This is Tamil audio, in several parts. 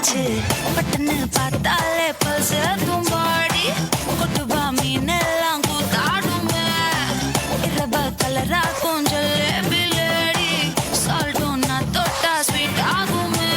வச்சு பட்டன்னு பார்த்தாலே பல்ஸ் தும்பாடி கொட்டுபா மீன் எல்லாம் கூத்தாடுமே இரவ கலரா கொஞ்சம் பிளேடி சால்ட்டும் நான் தொட்டா ஸ்வீட் ஆகுமே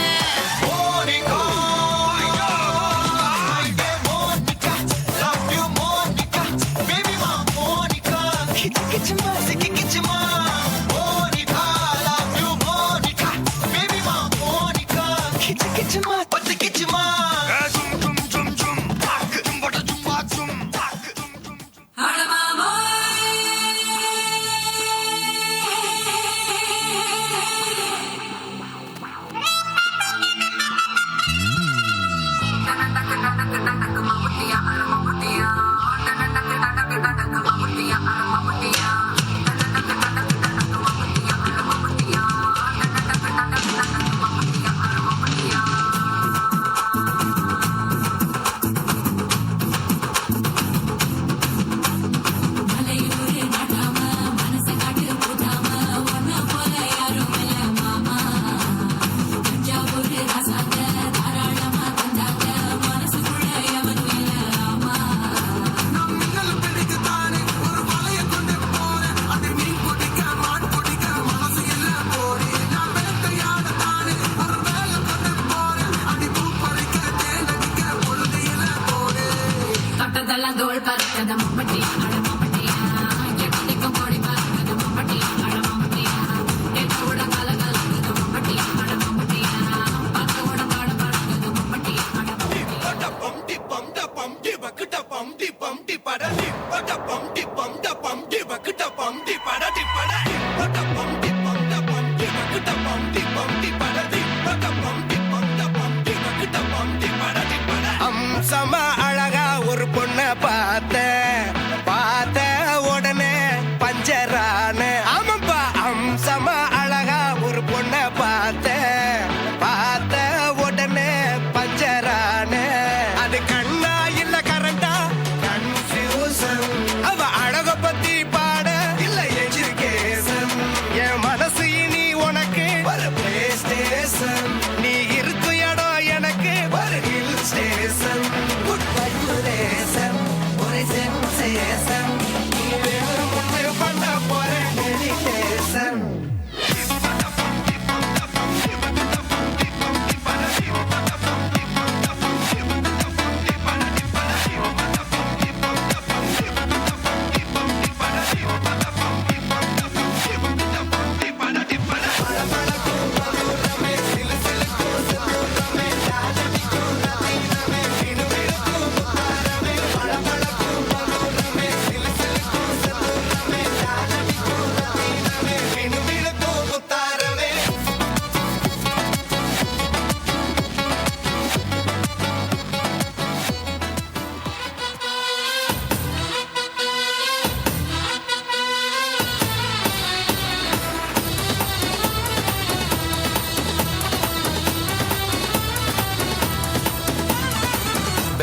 அம்சமா அழகா ஒரு பொண்ண பார்த்த உடனே பஞ்சரான ஆமாப்பா அம்சமா அழகா ஒரு பொண்ண பார்த்த உடனே பஞ்சரான அது கண்ணா இல்ல கரண்டா கன்ஃபியூசன் அவ அழக பத்தி பாட இல்ல எஜுகேஷன் என் மனசு இனி உனக்கு ஒரு பிளே ஸ்டேஷன் நீ இருக்கு இடம் எனக்கு ஒரு ஹில் ஸ்டேஷன் குட் வைப்ரேஷன் ஒரு சென்சேஷன் நீ வேறு முன்னே பண்ண போற டெடிகேஷன்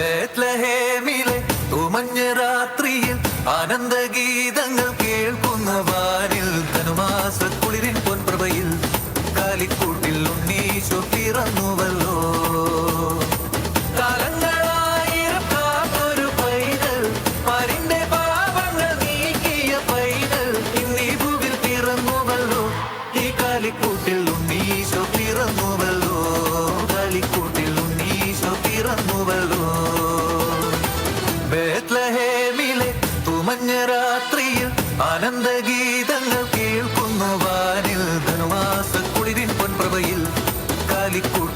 ബേത്ലഹേമിലെ തുമഞ്ഞ രാത്രിയിൽ ആനന്ദഗീതങ്ങൾ കേൾക്കുന്ന വാനിൽ ധനുമാസക്കുളിരിൻ പൊൻപ്രഭയിൽ കാലിക്കൂട്ടിൽ ഉണ്ണീശോ പിറന്നുവല്ലോ കാലങ്ങളായിരം കാത്തൊരു പൈതൽ പരിന്റെ പാപങ്ങൾ നീക്കിയ പൈതൽ ഇന്നീ ഭൂവിൽ പിറന്നുവല്ലോ ഈ കാലിക്കൂട്ടിൽ ഉണ്ണീശോ പിറന്നുവല്ലോ കാലിക്കൂട്ടിൽ ഉണ്ണീശോ പിറന്നുവല്ലോ ബേത്ലഹേമിലെ തുമഞ്ഞ രാത്രിയിൽ ആനന്ദഗീതങ്ങൾ കേൾക്കുന്ന വാനിൽ ധനുമാസക്കുളിരിൻ പൊൻപ്രഭയിൽ കാലിക്കൂട്ടിൽ